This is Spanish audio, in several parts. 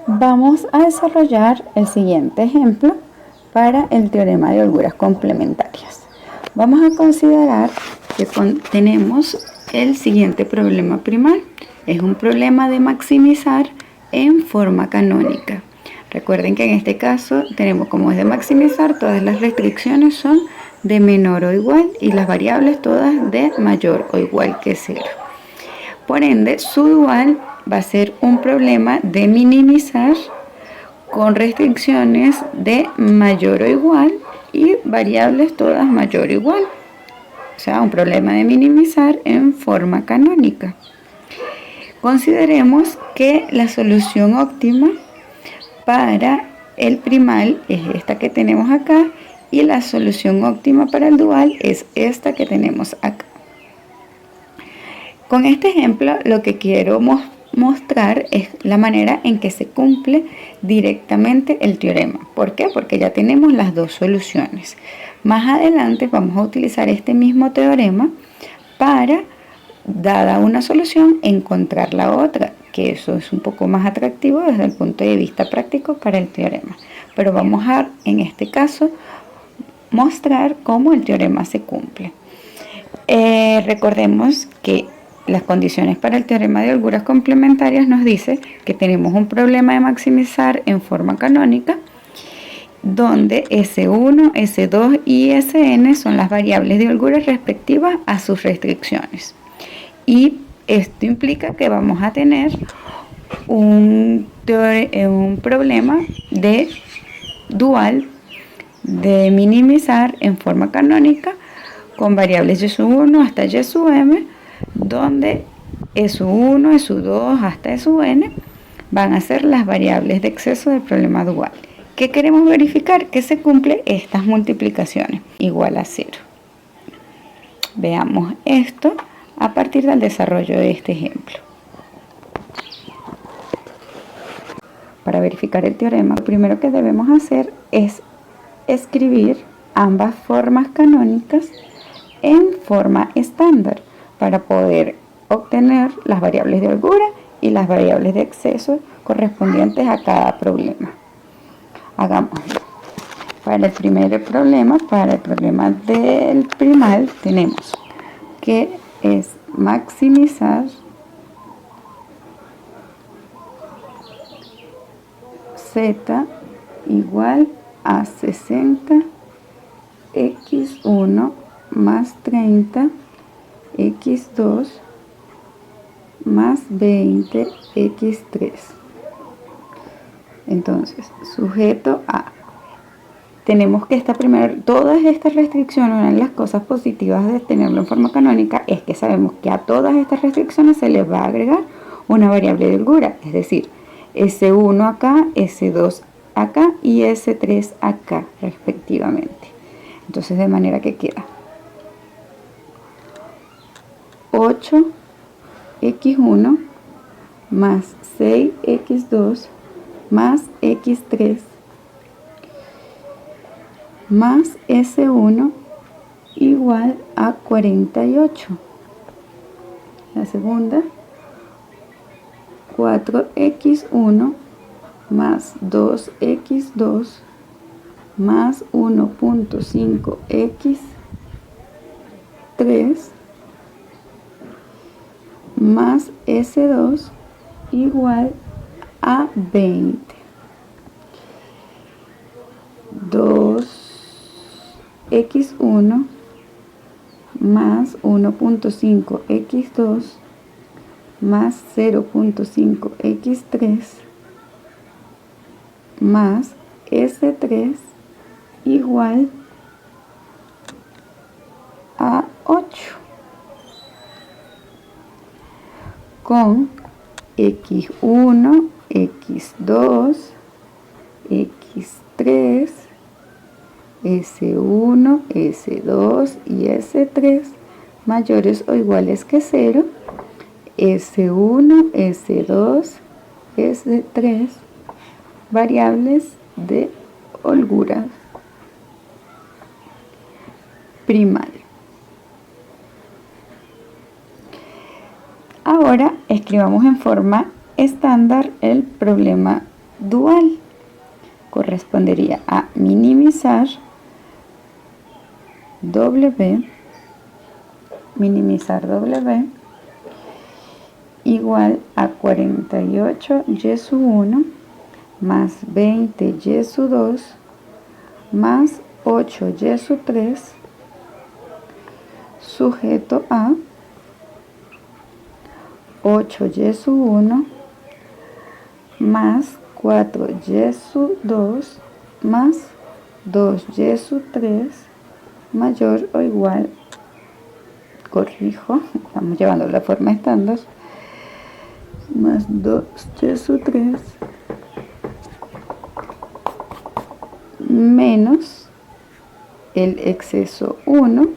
Vamos a desarrollar el siguiente ejemplo para el teorema de holguras complementarias. Vamos a considerar que tenemos el siguiente problema primal. Es un problema de maximizar en forma canónica. Recuerden que en este caso tenemos, como es de maximizar, todas las restricciones son de menor o igual y las variables todas de mayor o igual que 0. Por ende, su dual va a ser un problema de minimizar con restricciones de mayor o igual y variables todas mayor o igual. O sea, un problema de minimizar en forma canónica. Consideremos que la solución óptima para el primal es esta que tenemos acá y la solución óptima para el dual es esta que tenemos acá. Con este ejemplo lo que quiero mostrar es la manera en que se cumple directamente el teorema. ¿Por qué? Porque ya tenemos las dos soluciones. Más adelante vamos a utilizar este mismo teorema para, dada una solución, encontrar la otra, que eso es un poco más atractivo desde el punto de vista práctico para el teorema. Pero vamos a, en este caso, mostrar cómo el teorema se cumple. Recordemos que las condiciones para el teorema de holguras complementarias nos dice que tenemos un problema de maximizar en forma canónica, donde S1, S2 y Sn son las variables de holguras respectivas a sus restricciones. Y esto implica que vamos a tener un problema de dual de minimizar en forma canónica con variables y sub 1 hasta y sub m, donde S1, S2 hasta Sn van a ser las variables de exceso del problema dual. ¿Qué queremos verificar? Que se cumple estas multiplicaciones igual a 0. Veamos esto a partir del desarrollo de este ejemplo. Para verificar el teorema, lo primero que debemos hacer es escribir ambas formas canónicas en forma estándar para poder obtener las variables de holgura y las variables de exceso correspondientes a cada problema. Hagámoslo. Para el primer problema, para el problema del primal, tenemos que es maximizar z igual a 60 x1 más 30 x2 más 20 x3. Entonces, sujeto a, tenemos que todas estas restricciones, una de las cosas positivas de tenerlo en forma canónica es que sabemos que a todas estas restricciones se les va a agregar una variable de holgura, es decir, S1 acá, S2 acá y S3 acá respectivamente. Entonces, de manera que queda 8x1 más 6x2 más x3 más S1 igual a 48. La segunda, 4x1 más 2x2 más 1.5x3 más S2 igual a 20. 2x1 más 1.5x2 más 0.5x3 más S3 igual a 8. Con x1, x2, x3, S1, S2 y S3 mayores o iguales que 0, S1, S2, S3 variables de holgura primal. Ahora escribamos en forma estándar el problema dual. Correspondería a minimizar W igual a 48y sub 1 más 20y sub 2 más 8y sub 3 sujeto a 8y sub 1 más 4y sub 2 más 2y sub 3 mayor o igual, corrijo, estamos llevando la forma estándar, más 2y sub 3 menos el exceso 1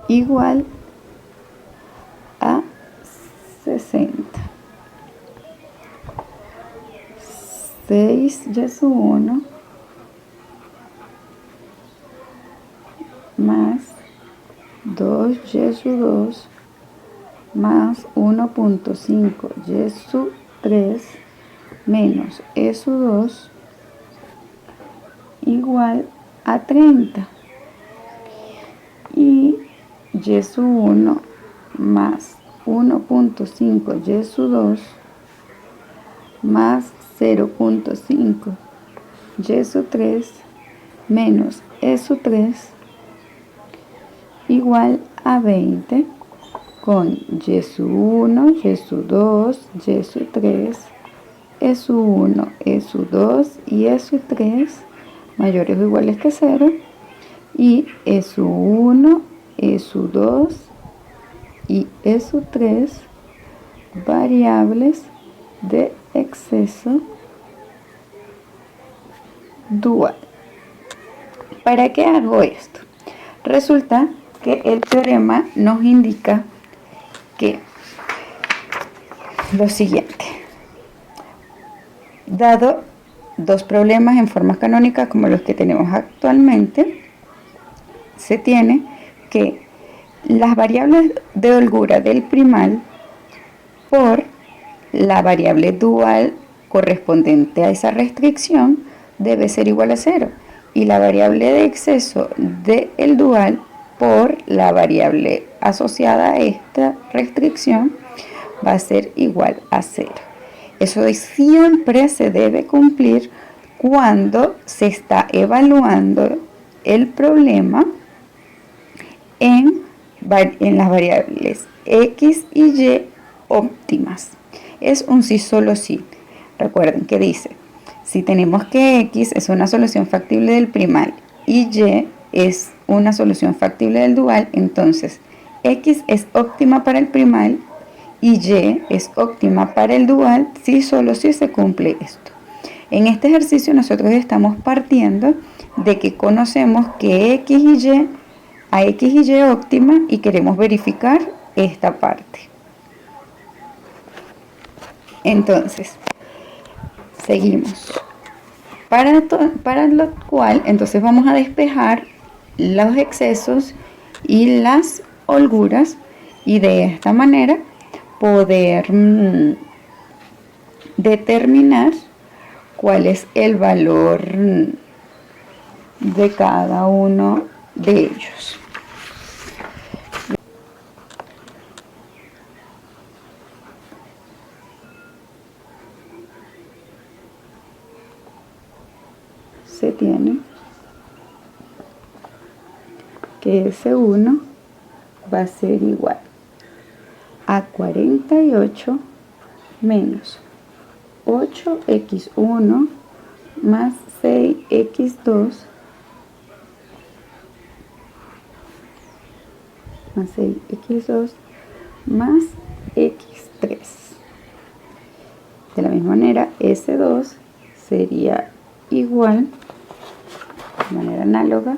igual a 60. 6y sub 1 más 2y sub 2 más 1.5y sub 3 menos e sub 2 igual a 30. Y y sub 1 más 1.5y sub 2 más 0.5 y sub 3 menos e sub 3 igual a 20 con y sub 1, y sub 2, y sub 3, e sub 1, e sub 2 y e sub 3 mayores o iguales que 0 y e sub 1, e sub 2 y e sub 3 variables de exceso dual. ¿Para qué hago esto? Resulta que el teorema nos indica que lo siguiente: dado dos problemas en formas canónicas como los que tenemos actualmente, se tiene que las variables de holgura del primal por la variable dual correspondiente a esa restricción debe ser igual a 0, y la variable de exceso del dual por la variable asociada a esta restricción va a ser igual a 0. Eso siempre se debe cumplir cuando se está evaluando el problema en las variables x y y óptimas. Es un sí solo sí. Recuerden que dice, si tenemos que x es una solución factible del primal y y es una solución factible del dual, entonces x es óptima para el primal y y es óptima para el dual si solo si se cumple esto. En este ejercicio nosotros estamos partiendo de que conocemos que x y y óptima y queremos verificar esta parte. Entonces, seguimos. Para lo cual, entonces vamos a despejar los excesos y las holguras y de esta manera poder determinar cuál es el valor de cada uno de ellos. Se tiene que S1 va a ser igual a 48 menos 8x1 más 6x2 más 6x2 más x3. De la misma manera, S2 sería igual, de manera análoga,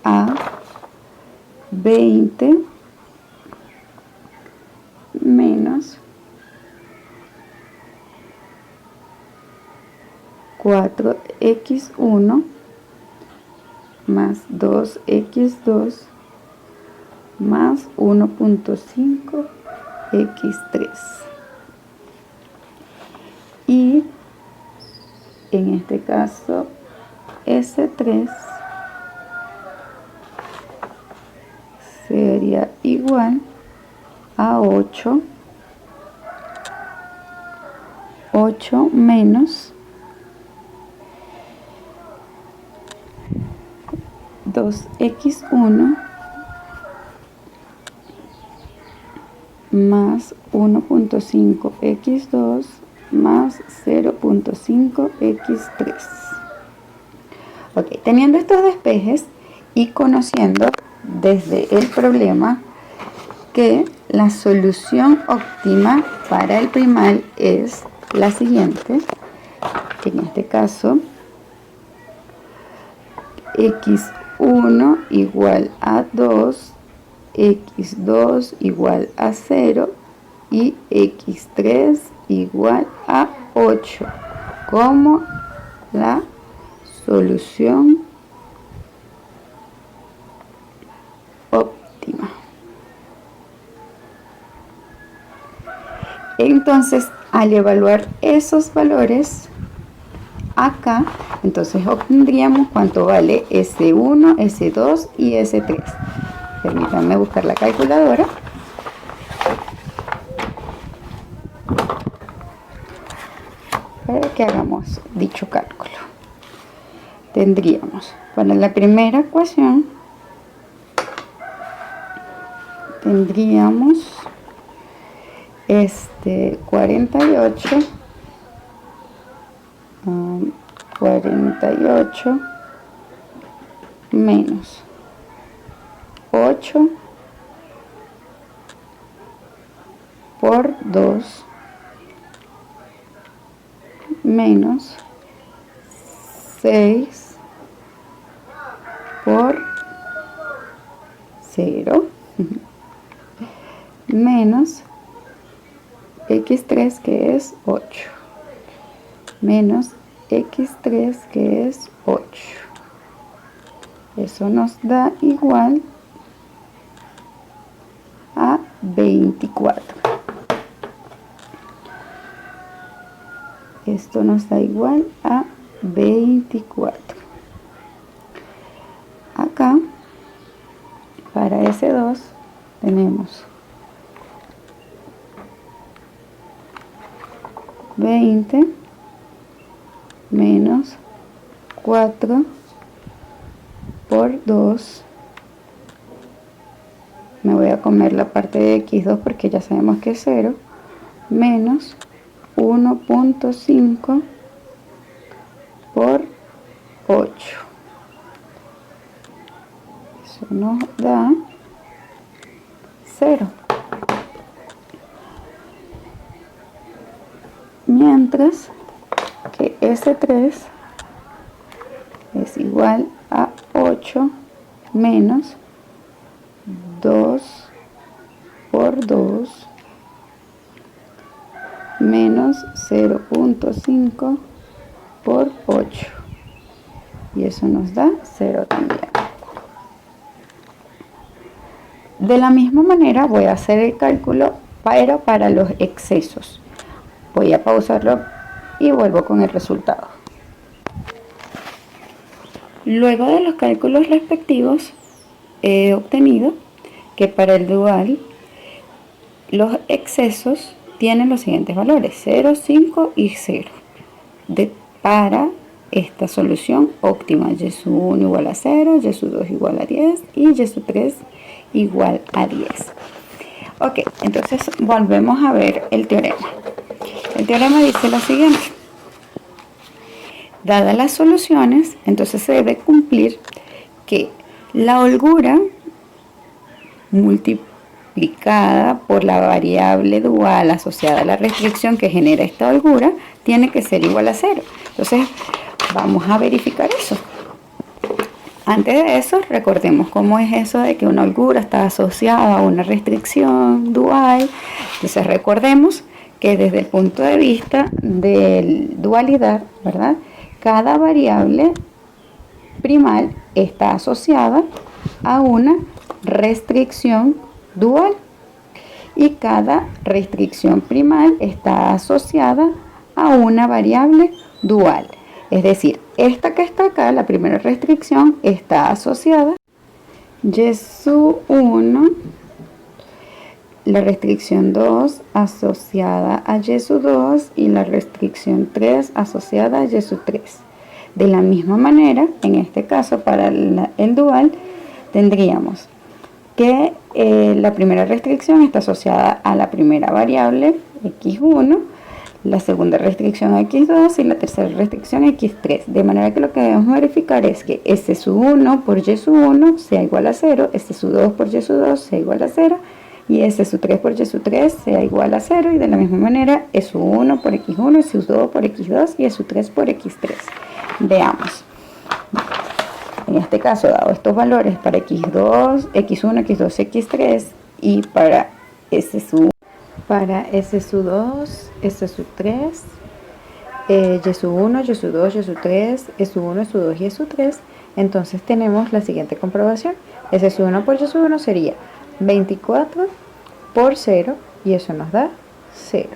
a 20 menos 4x1 más 2x2 más 1.5x3. y en este caso S3 sería igual a 8 menos 2x1 más 1.5x2 más 0.5x3. Ok, teniendo estos despejes y conociendo desde el problema que la solución óptima para el primal es la siguiente, que en este caso x1 igual a 2, x2 igual a 0 y x3 igual a 8 como la solución óptima. Entonces, al evaluar esos valores acá, entonces obtendríamos cuánto vale S1, S2 y S3. Permítanme buscar la calculadora. Para que hagamos dicho cálculo. Tendríamos para la primera ecuación, tendríamos 48 menos 8 por 2 menos 6 por 0 menos x3 que es 8 menos x3 que es 8. Eso nos da igual a 24. Esto nos da igual a 24. Acá, para S2, tenemos 20 menos 4 por 2. Me voy a comer la parte de x2 porque ya sabemos que es 0. Menos 1.5 por 8. Eso nos da 0. Mientras que S3 es igual a 8 menos 2 por 2 menos 0.5 por 8. Y eso nos da 0 también. De la misma manera voy a hacer el cálculo, pero para los excesos. Voy a pausarlo y vuelvo con el resultado. Luego de los cálculos respectivos, he obtenido que para el dual los excesos tienen los siguientes valores: 0, 5 y 0 para esta solución óptima: y sub 1 igual a 0, y sub 2 igual a 10 y y sub 3 igual a 10. Ok, entonces volvemos a ver el teorema. El teorema dice lo siguiente: dadas las soluciones, entonces se debe cumplir que la holgura multiplicada por la variable dual asociada a la restricción que genera esta holgura tiene que ser igual a 0. Entonces vamos a verificar eso. Antes de eso, recordemos cómo es eso de que una holgura está asociada a una restricción dual. Entonces recordemos que desde el punto de vista de dualidad, ¿verdad?, cada variable primal está asociada a una restricción dual y cada restricción primal está asociada a una variable dual. Es decir, esta que está acá, la primera restricción, está asociada a y sub 1, la restricción 2 asociada a y sub 2 y la restricción 3 asociada a y sub 3. De la misma manera, en este caso para el dual, tendríamos que la primera restricción está asociada a la primera variable x1, la segunda restricción x2 y la tercera restricción x3. De manera que lo que debemos verificar es que s sub 1 por y sub 1 sea igual a 0, s sub 2 por y sub 2 sea igual a 0 y s sub 3 por y sub 3 sea igual a 0, y de la misma manera s sub 1 por x1, s sub 2 por x2 y s sub 3 por x3. Veamos. En este caso, dado estos valores para x2, x1, x2, x3 y para s sub 2, s sub 3, y sub 1, y sub 2, y sub 3, s sub 1, s sub 2 y s sub 3, entonces tenemos la siguiente comprobación. S sub 1 por y sub 1 sería 24 por 0 y eso nos da 0.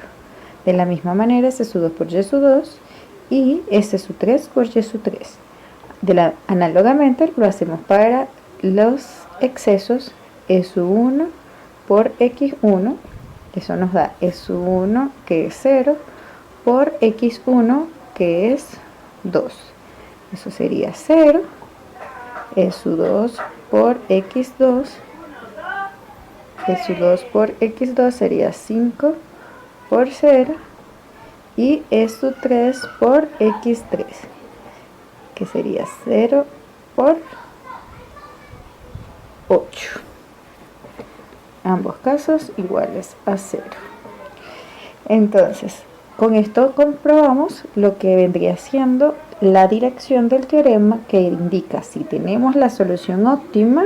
De la misma manera, s sub 2 por y sub 2 y s sub 3 por y sub 3. Análogamente lo hacemos para los excesos e sub 1 por x1, eso nos da e sub 1 que es 0 por x1 que es 2, eso sería 0, e sub 2 por x2, e sub 2 por x2 sería 5 por 0 y e sub 3 por x3, que sería 0 por 8. Ambos casos iguales a 0. Entonces, con esto comprobamos lo que vendría siendo la dirección del teorema, que indica si tenemos la solución óptima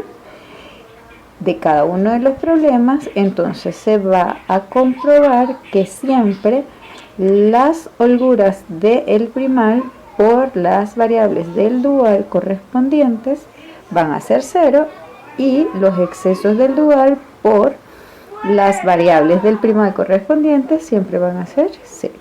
de cada uno de los problemas, entonces se va a comprobar que siempre las holguras del primal por las variables del dual correspondientes van a ser 0 y los excesos del dual por las variables del primal correspondientes siempre van a ser 0.